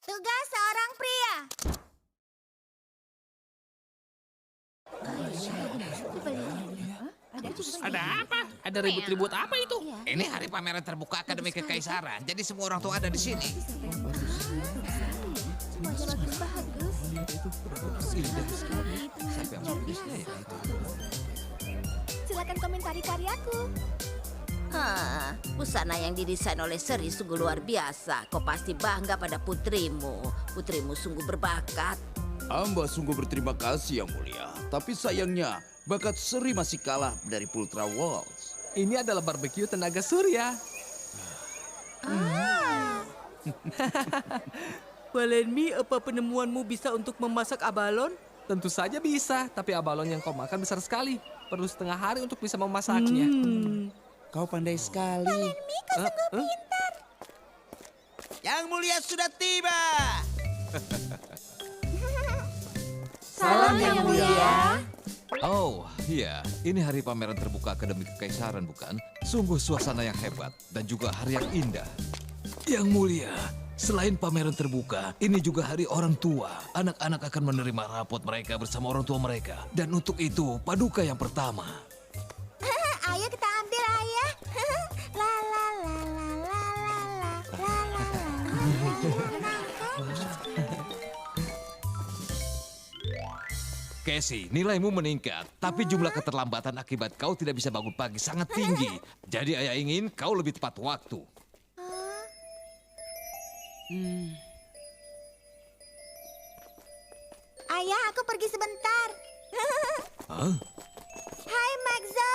Tugas seorang pria. Ada apa? Ada ribut-ribut apa itu? Ini hari pameran terbuka Akademi Kekaisaran, jadi semua orang tua ada di sini. Silakan komentari karyaku. Busana yang didesain oleh Seri sungguh luar biasa. Kau pasti bangga pada putrimu. Putrimu sungguh berbakat. Hamba sungguh berterima kasih yang mulia. Tapi sayangnya, bakat Seri masih kalah dari Pultra Waltz. Ini adalah barbeque tenaga surya. Walenmi, apa penemuanmu bisa untuk memasak abalon? Tentu saja bisa, tapi abalon yang kau makan besar sekali. Perlu setengah hari untuk bisa memasaknya. Kau pandai sekali. Mika sungguh pintar. Yang mulia sudah tiba. Salam yang mulia. Oh, iya. Ini hari pameran terbuka Akademi Kekaisaran, bukan? Sungguh suasana yang hebat dan juga hari yang indah. Yang mulia, selain pameran terbuka, ini juga hari orang tua. Anak-anak akan menerima rapot mereka bersama orang tua mereka. Dan untuk itu, paduka yang pertama. Ayo kita ambil, ayah. La la la la la la la la la. Casey, nilaimu meningkat, tapi jumlah keterlambatan akibat kau tidak bisa bangun pagi sangat tinggi. Jadi ayah ingin kau lebih tepat waktu. Ayah, aku pergi sebentar. Hah? Hai, Maxo.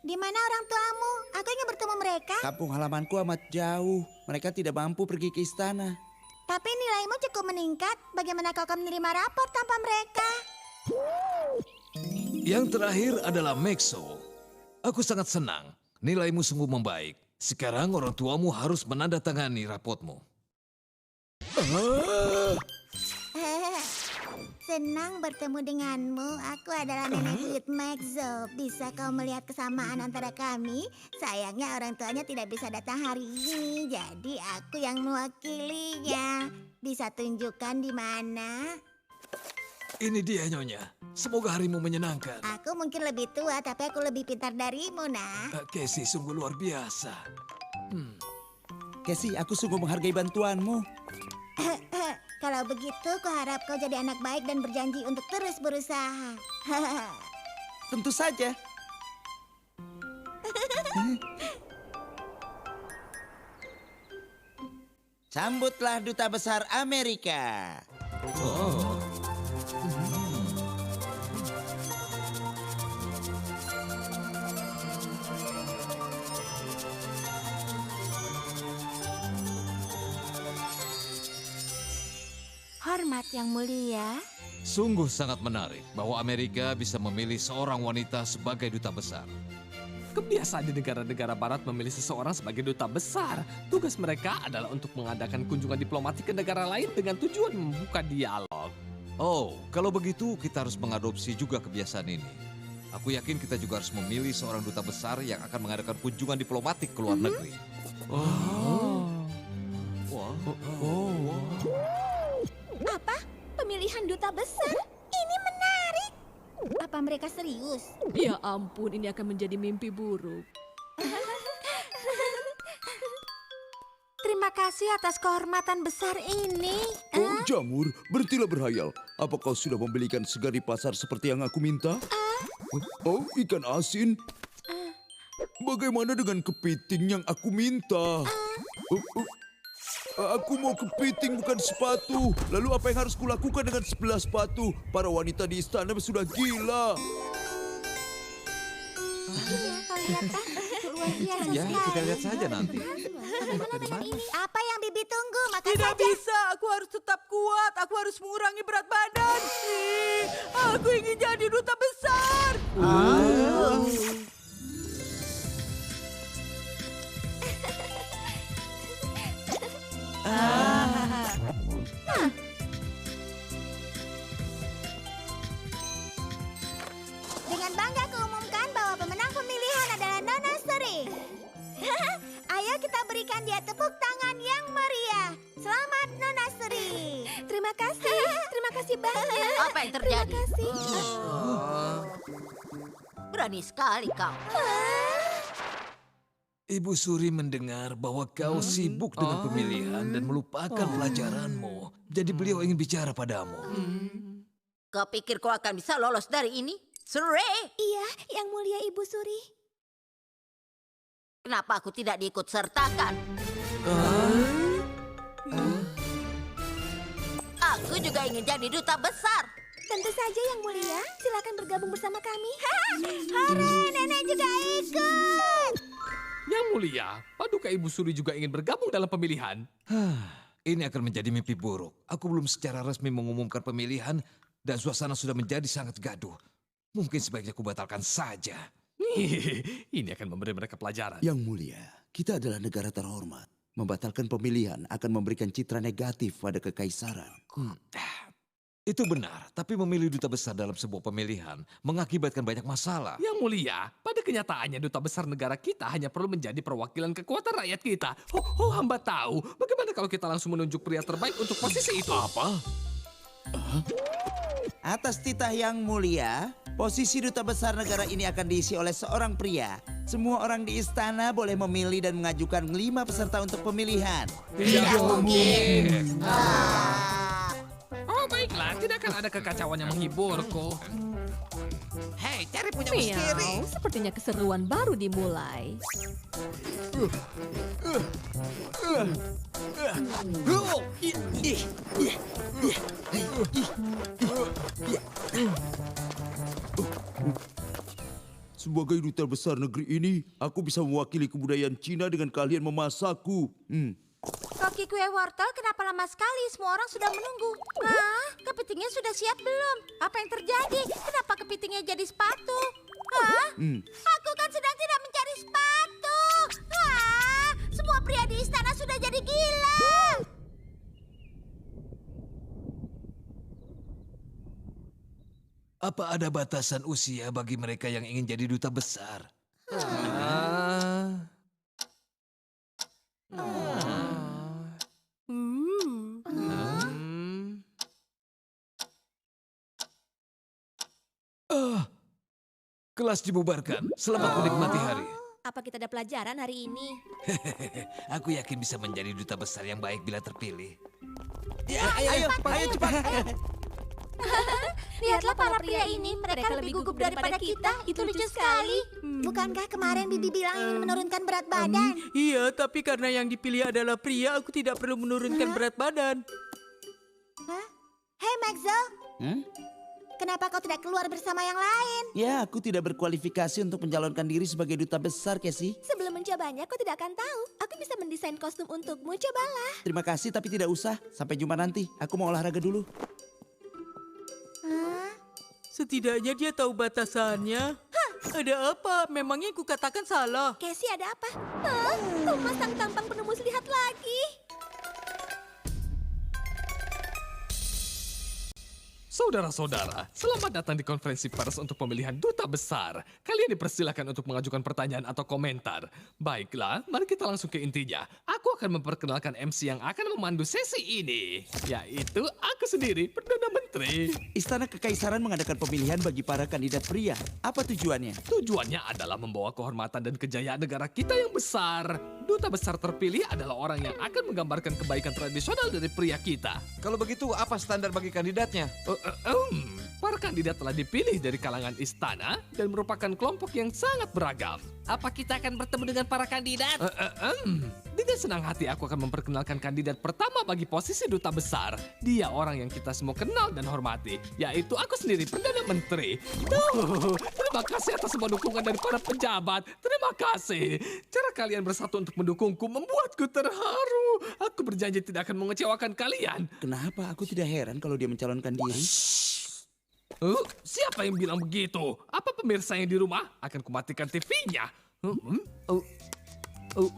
Di mana orang tuamu? Aku ingin bertemu mereka. Kampung halamanku amat jauh. Mereka tidak mampu pergi ke istana. Tapi nilaimu cukup meningkat. Bagaimana kau akan menerima rapor tanpa mereka? Yang terakhir adalah Maxo. Aku sangat senang. Nilaimu sungguh membaik. Sekarang orang tuamu harus menandatangani rapotmu. Senang bertemu denganmu. Aku adalah nenek buyut Maxo. Bisa kau melihat kesamaan antara kami? Sayangnya orang tuanya tidak bisa datang hari ini. Jadi aku yang mewakilinya. Bisa tunjukkan di mana? Ini dia, Nyonya. Semoga harimu menyenangkan. Aku mungkin lebih tua, tapi aku lebih pintar darimu, nak. Casey sungguh luar biasa. Casey, aku sungguh menghargai bantuanmu. Kalau begitu, kuharap kau jadi anak baik dan berjanji untuk terus berusaha. Tentu saja. Sambutlah Duta Besar Amerika. Oh. Hormat yang mulia. Sungguh sangat menarik bahwa Amerika bisa memilih seorang wanita sebagai duta besar. Kebiasaan di negara-negara barat memilih seseorang sebagai duta besar. Tugas mereka adalah untuk mengadakan kunjungan diplomatik ke negara lain dengan tujuan membuka dialog. Oh, kalau begitu kita harus mengadopsi juga kebiasaan ini. Aku yakin kita juga harus memilih seorang duta besar yang akan mengadakan kunjungan diplomatik ke luar negeri. Apa? Pemilihan duta besar? Ini menarik. Apa mereka serius? Ya ampun, ini akan menjadi mimpi buruk. Terima kasih atas kehormatan besar ini. Oh, Jamur, berhentilah berhayal. Apa kau sudah membelikan segar di pasar seperti yang aku minta? Oh, ikan asin. Bagaimana dengan kepiting yang aku minta? Aku mau kepiting bukan sepatu. Lalu apa yang harus kulakukan dengan 11 sepatu? Para wanita di istana sudah gila. Ya, kita lihat saja nanti. Apa yang Bibi tunggu? Makan Tidak saja. bisa, aku harus tetap kuat. Aku harus mengurangi berat badan. Aku ingin jadi duta besar. Dengan bangga kuumumkan bahwa pemenang pemilihan adalah Nona Seri. Ayo kita berikan dia tepuk tangan. kasih banyak. Apa yang terjadi? Terima kasih. Berani sekali kau. Ibu Suri mendengar bahwa kau sibuk dengan pemilihan dan melupakan pelajaranmu. Jadi beliau ingin bicara padamu. Kau pikir kau akan bisa lolos dari ini? Suri, Iya, Yang Mulia Ibu Suri. kenapa aku tidak diikut sertakan? Aku juga ingin jadi duta besar. Tentu saja Yang Mulia, silakan bergabung bersama kami. Hore, nenek juga ikut. Yang mulia, Paduka Ibu Suri juga ingin bergabung dalam pemilihan. Ini akan menjadi mimpi buruk. Aku belum secara resmi mengumumkan pemilihan dan suasana sudah menjadi sangat gaduh. Mungkin sebaiknya aku batalkan saja. Ini akan memberi mereka pelajaran. Yang mulia, kita adalah negara terhormat. Membatalkan pemilihan akan memberikan citra negatif pada kekaisaran. Itu benar, tapi memilih duta besar dalam sebuah pemilihan mengakibatkan banyak masalah. Yang mulia, pada kenyataannya duta besar negara kita hanya perlu menjadi perwakilan kekuatan rakyat kita. Hamba tahu. Bagaimana kalau kita langsung menunjuk pria terbaik untuk posisi itu? Apa? Atas titah Yang Mulia, posisi duta besar negara ini akan diisi oleh seorang pria. Semua orang di istana boleh memilih dan mengajukan 5 peserta untuk pemilihan. Tidak mungkin. Oh baiklah, tidak akan ada kekacauan yang menghiburku. Hei, cari punya Miau, sepertinya keseruan baru dimulai. Sebagai duta besar negeri ini, aku bisa mewakili kebudayaan Cina dengan keahlian memasakku. Koki kue wortel kenapa lama sekali? Semua orang sudah menunggu. Hah? Kepitingnya sudah siap belum? Apa yang terjadi? Kenapa kepitingnya jadi sepatu? Hah? Aku kan sedang tidak mencari sepatu. Hah? Semua pria di istana sudah jadi gila. Apa ada batasan usia bagi mereka yang ingin jadi duta besar? Kelas dibubarkan. Selamat menikmati hari. Apa kita ada pelajaran hari ini? Aku yakin bisa menjadi duta besar yang baik bila terpilih. Ayo cepat. Lihatlah para pria ini, mereka lebih gugup daripada kita. Itu lucu sekali. Bukankah kemarin Bibi bilang ingin menurunkan berat badan? Iya, tapi karena yang dipilih adalah pria, aku tidak perlu menurunkan berat badan. Hah? Hei Maxo, kenapa kau tidak keluar bersama yang lain? Ya, aku tidak berkualifikasi untuk mencalonkan diri sebagai duta besar, Casey. Sebelum mencobanya, kau tidak akan tahu. Aku bisa mendesain kostum untukmu, cobalah. Terima kasih, tapi tidak usah. Sampai jumpa nanti. Aku mau olahraga dulu. Setidaknya dia tahu batasannya. Ada apa? Memangnya aku katakan salah? Casey, ada apa? Hah? Thomas sang tampang penembus lihat lagi. Saudara-saudara, selamat datang di konferensi pers untuk pemilihan duta besar. Kalian dipersilakan untuk mengajukan pertanyaan atau komentar. Baiklah, mari kita langsung ke intinya. Aku akan memperkenalkan MC yang akan memandu sesi ini, yaitu aku sendiri, Perdana Menteri. Istana Kekaisaran mengadakan pemilihan bagi para kandidat pria. Apa tujuannya? Tujuannya adalah membawa kehormatan dan kejayaan negara kita yang besar. Duta besar terpilih adalah orang yang akan menggambarkan kebaikan tradisional dari pria kita. Kalau begitu, apa standar bagi kandidatnya? Para kandidat telah dipilih dari kalangan istana dan merupakan kelompok yang sangat beragam. Apa kita akan bertemu dengan para kandidat? Dengan senang hati aku akan memperkenalkan kandidat pertama bagi posisi duta besar. Dia orang yang kita semua kenal dan hormati, yaitu aku sendiri, Perdana Menteri. Terima kasih atas semua dukungan dari para pejabat. Terima kasih. Cara kalian bersatu untuk mendukungku membuatku terharu. Aku berjanji tidak akan mengecewakan kalian. Kenapa aku tidak heran kalau dia mencalonkan diri? Siapa yang bilang begitu? Apa pemirsa yang di rumah? Akan kumatikan TV-nya.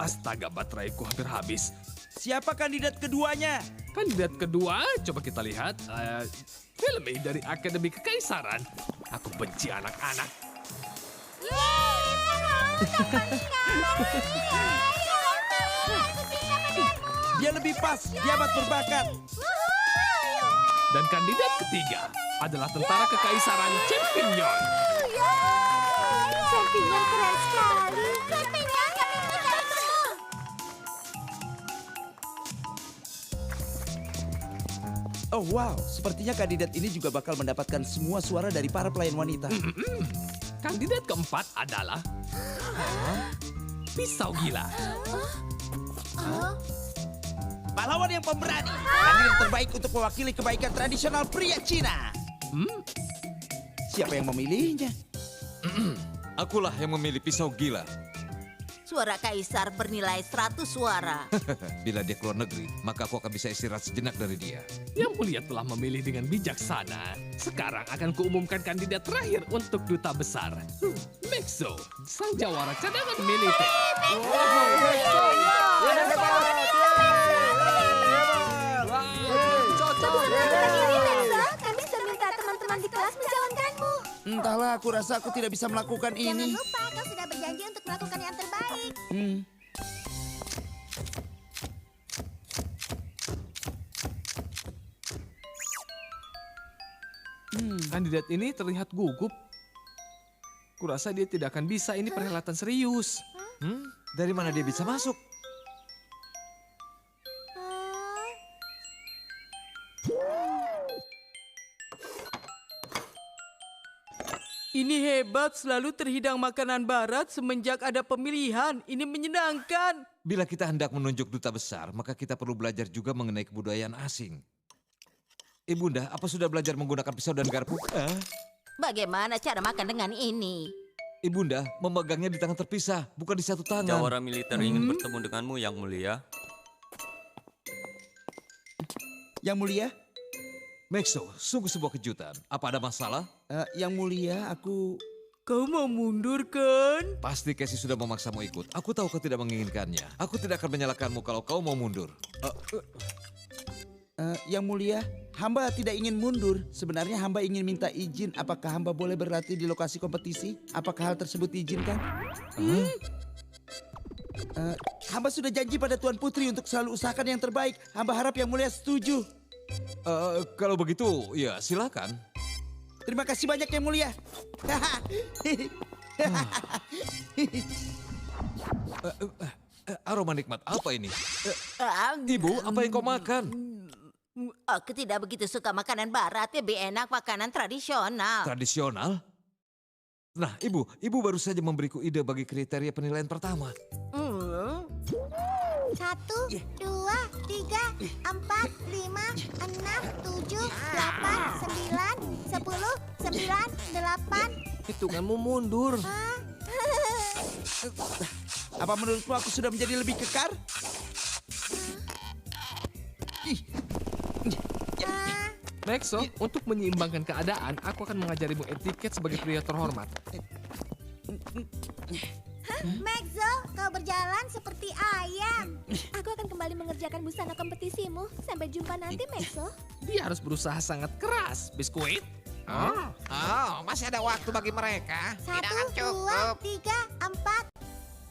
Astaga, bateraiku hampir habis. Siapa kandidat keduanya? Kandidat kedua, coba kita lihat. Filmi dari Akademi Kekaisaran. Aku benci anak-anak. Dia lebih pas, dia amat berbakat. Dan kandidat ketiga adalah tentara kekaisaran Champignon. Champignon keren sekali. Champignon, kami mencarimu. Oh wow, sepertinya kandidat ini juga bakal mendapatkan semua suara dari para pelayan wanita. Kandidat keempat adalah pisau gila. Pahlawan yang pemberani, kandidat terbaik untuk mewakili kebaikan tradisional pria Cina. Siapa yang memilihnya? Akulah yang memilih pisau gila. Suara kaisar bernilai 100 suara. Bila dia keluar negeri, maka aku akan bisa istirahat sejenak dari dia. Yang mulia telah memilih dengan bijaksana. Sekarang akan kuumumkan kandidat terakhir untuk duta besar. Mexo, sang jawara cadangan militer. Kami sudah minta teman-teman di kelas mencalonkanmu. Entahlah, aku rasa aku tidak bisa melakukan Jangan ini. lupa, kau sudah berjanji untuk melakukan yang terbaik. Kandidat ini terlihat gugup. Kurasa dia tidak akan bisa, ini perhelatan serius. Dari mana dia bisa masuk? Ini hebat, selalu terhidang makanan barat semenjak ada pemilihan. Ini menyenangkan. Bila kita hendak menunjuk duta besar, maka kita perlu belajar juga mengenai kebudayaan asing. Ibunda, apa sudah belajar menggunakan pisau dan garpu? Bagaimana cara makan dengan ini? Ibunda, memegangnya di tangan terpisah, bukan di satu tangan. Jawara militer ingin bertemu denganmu, Yang Mulia. Yang mulia, Mexo, sungguh sebuah kejutan. Apa ada masalah? yang mulia, aku... Kau mau mundur kan? Pasti Casey sudah memaksamu ikut. Aku tahu kau tidak menginginkannya. Aku tidak akan menyalahkanmu kalau kau mau mundur. Yang mulia, hamba tidak ingin mundur. Sebenarnya hamba ingin minta izin. Apakah hamba boleh berlatih di lokasi kompetisi? Apakah hal tersebut diizinkan? Hamba sudah janji pada Tuan Putri untuk selalu usahakan yang terbaik. Hamba harap yang mulia setuju. Kalau begitu, ya silakan. Terima kasih banyak yang mulia. Aroma nikmat apa ini? Ibu, apa yang kau makan? Aku tidak begitu suka makanan barat, lebih enak makanan tradisional. Tradisional? Nah, ibu baru saja memberiku ide bagi kriteria penilaian pertama. 1, 2, 3, 4, 5, 6, 7, 8, 9, 10, 9, 8. Hitunganmu mundur. Apa menurutmu aku sudah menjadi lebih kekar? Mexo, untuk menyeimbangkan keadaan, aku akan mengajarimu etiket sebagai pria terhormat. Maxo, kau berjalan seperti ayam. Aku akan kembali mengerjakan busana kompetisimu. Sampai jumpa nanti, Mexo. Dia harus berusaha sangat keras, biskuit. Masih ada waktu bagi mereka. 1, 2, 3, 4.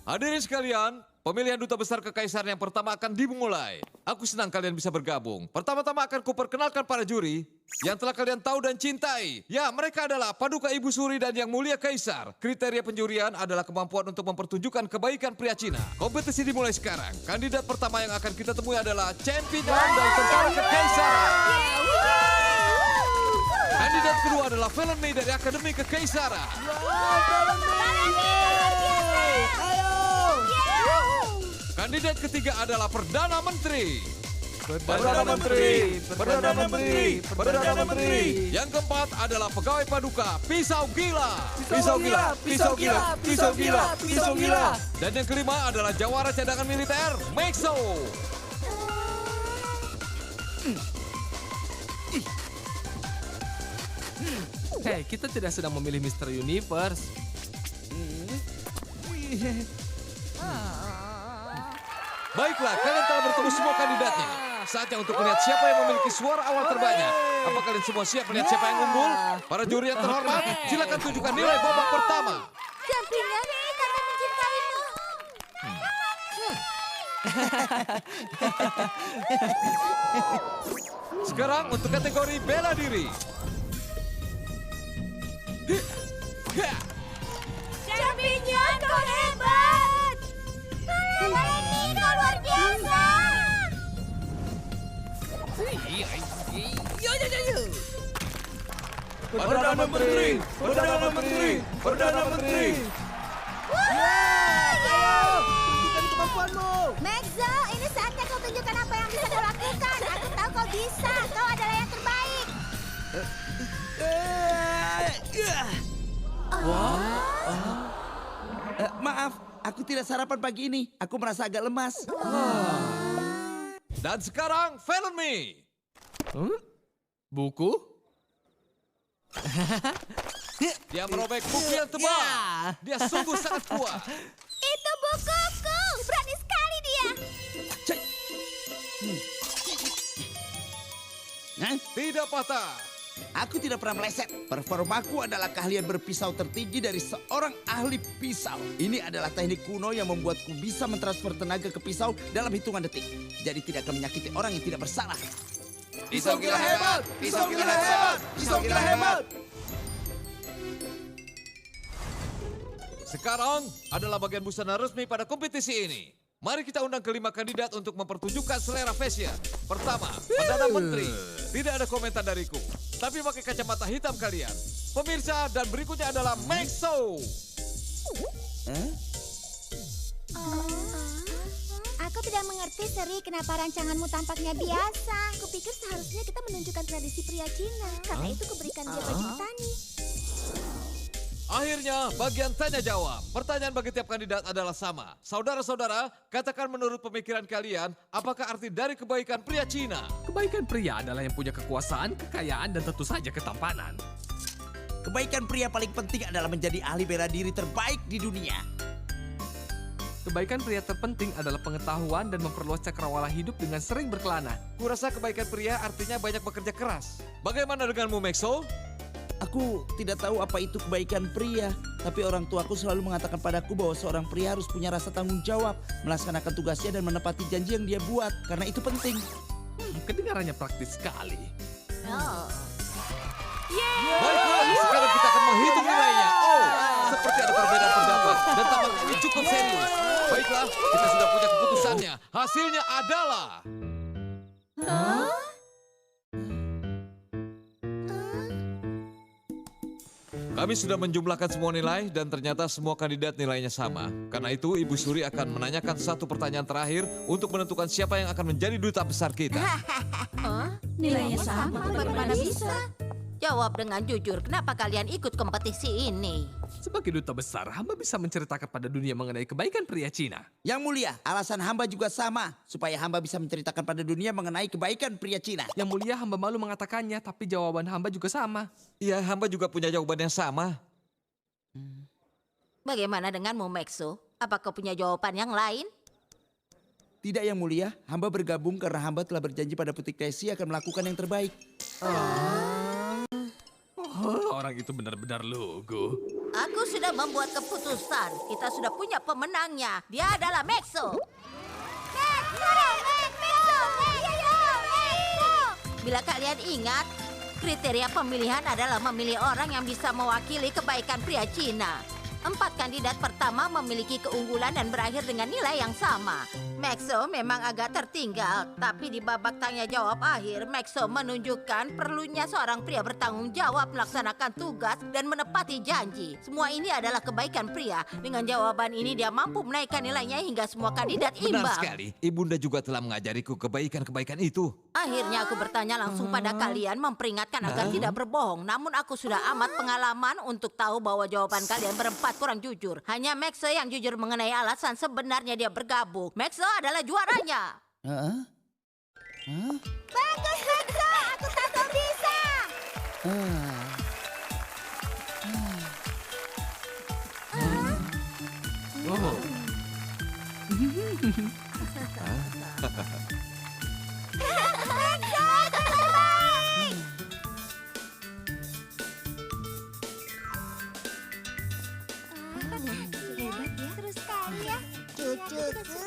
Hadirin sekalian, pemilihan duta besar kekaisaran yang pertama akan dimulai. Aku senang kalian bisa bergabung. Pertama-tama akan kuperkenalkan para juri yang telah kalian tahu dan cintai. Ya, mereka adalah Paduka Ibu Suri dan Yang Mulia Kaisar. Kriteria penjurian adalah kemampuan untuk mempertunjukkan kebaikan pria Cina. Kompetisi dimulai sekarang. Kandidat pertama yang akan kita temui adalah Champignon dari Tentara Kekaisaran. Kandidat kedua adalah Felony dari Akademi Kekaisaran. Kandidat ketiga adalah Perdana Menteri. Perdana Menteri, Perdana Menteri, Perdana Menteri. Yang keempat adalah Pegawai Paduka Pisau Gila. Pisau gila, pisau gila, pisau gila, pisau gila. Dan yang kelima adalah Jawara Cadangan Militer Mexo. Hei, kita tidak sedang memilih Mr. Universe. Baiklah, kalian telah bertemu semua kandidatnya. Saatnya untuk melihat siapa yang memiliki suara awal terbanyak. Apa kalian semua siap melihat siapa yang unggul? Para juri yang terhormat, silakan tunjukkan nilai babak pertama. Champignon, kami mencintaimu. Sekarang untuk kategori bela diri. Champion, kau hebat! Melanie, kau luar biasa! Perdana Menteri! Perdana Menteri! Perdana Menteri! Tunjukkan kemampuanmu. Maxo, ini saatnya kau tunjukkan apa yang bisa kau lakukan. Aku tahu kau bisa. Kau adalah yang terbaik. Maaf, aku tidak sarapan pagi ini. Aku merasa agak lemas. Dan sekarang, Follow Me. Buku? Dia merobek buku yang tebal. Dia sungguh sangat kuat. Itu bukuku. Berani sekali dia. Tidak patah. Aku tidak pernah meleset. Performaku adalah keahlian berpisau tertinggi dari seorang ahli pisau. Ini adalah teknik kuno yang membuatku bisa mentransfer tenaga ke pisau dalam hitungan detik. Jadi tidak akan menyakiti orang yang tidak bersalah. Pisau gila hebat! Pisau gila hebat! Pisau gila hebat! Sekarang adalah bagian busana resmi pada kompetisi ini. Mari kita undang kelima kandidat untuk mempertunjukkan selera fashion. Pertama, Perdana Menteri. Tidak ada komentar dariku. Tapi pakai kacamata hitam kalian. Pemirsa, dan berikutnya adalah Maxo. Aku tidak mengerti, Seri, kenapa rancanganmu tampaknya biasa. Kupikir seharusnya kita menunjukkan tradisi pria Cina. Karena itu kuberikan dia baju petani. Akhirnya, bagian tanya jawab. Pertanyaan bagi tiap kandidat adalah sama. Saudara-saudara, katakan menurut pemikiran kalian, apakah arti dari kebaikan pria Cina? Kebaikan pria adalah yang punya kekuasaan, kekayaan, dan tentu saja ketampanan. Kebaikan pria paling penting adalah menjadi ahli bela diri terbaik di dunia. Kebaikan pria terpenting adalah pengetahuan dan memperluas cakrawala hidup dengan sering berkelana. Kurasa kebaikan pria artinya banyak bekerja keras. Bagaimana denganmu, Maxo? Aku tidak tahu apa itu kebaikan pria, tapi orang tuaku selalu mengatakan padaku bahwa seorang pria harus punya rasa tanggung jawab, melaksanakan tugasnya dan menepati janji yang dia buat, karena itu penting. Kedengarannya praktis sekali. Baiklah, sekarang kita akan menghitung nilainya. Oh, seperti ada perbedaan pendapat dan tampaknya ini cukup serius. Baiklah, kita sudah punya keputusannya. Hasilnya adalah... Kami sudah menjumlahkan semua nilai dan ternyata semua kandidat nilainya sama. Karena itu Ibu Suri akan menanyakan satu pertanyaan terakhir untuk menentukan siapa yang akan menjadi duta besar kita. Nilainya sama, bagaimana bisa? Jawab dengan jujur, kenapa kalian ikut kompetisi ini? Sebagai duta besar, hamba bisa menceritakan pada dunia mengenai kebaikan pria Cina. Yang mulia, alasan hamba juga sama, supaya hamba bisa menceritakan pada dunia mengenai kebaikan pria Cina. Yang mulia, hamba malu mengatakannya, tapi jawaban hamba juga sama. Iya, hamba juga punya jawaban yang sama. Bagaimana denganmu, Maxo? Apa kau punya jawaban yang lain? Tidak yang mulia, hamba bergabung karena hamba telah berjanji pada Putri Tracy akan melakukan yang terbaik. Orang itu benar-benar lugu. Aku sudah membuat keputusan. Kita sudah punya pemenangnya. Dia adalah Maxo. Bila kalian ingat, kriteria pemilihan adalah memilih orang yang bisa mewakili kebaikan pria Cina. 4 kandidat pertama memiliki keunggulan dan berakhir dengan nilai yang sama. Maxo memang agak tertinggal, tapi di babak tanya jawab akhir, Maxo menunjukkan perlunya seorang pria bertanggung jawab melaksanakan tugas dan menepati janji. Semua ini adalah kebaikan pria. Dengan jawaban ini dia mampu menaikkan nilainya hingga semua kandidat Benar imbang. sekali, Ibunda juga telah mengajariku kebaikan-kebaikan itu. Akhirnya aku bertanya langsung pada kalian memperingatkan agar tidak berbohong. Namun aku sudah amat pengalaman untuk tahu bahwa jawaban kalian berempat kurang jujur. Hanya Maxo yang jujur mengenai alasan sebenarnya dia bergabung. Maxo adalah juaranya. Bagus, Maxo. Aku tahu kau bisa. Oh. Hebat ya. Terus sekali ya. Cucuku,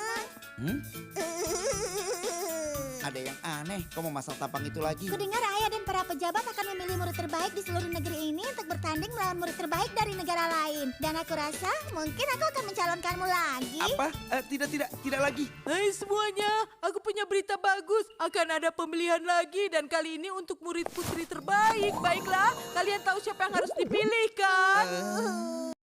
Ada yang aneh, kau mau masang tampang itu lagi? Kudengar ayah dan para pejabat akan memilih murid terbaik di seluruh negeri ini untuk bertanding melawan murid terbaik dari negara lain. Dan aku rasa mungkin aku akan mencalonkanmu lagi. Apa? Tidak lagi. Hai semuanya, aku punya berita bagus. Akan ada pemilihan lagi dan kali ini untuk murid putri terbaik. Baiklah, kalian tahu siapa yang harus dipilih kan?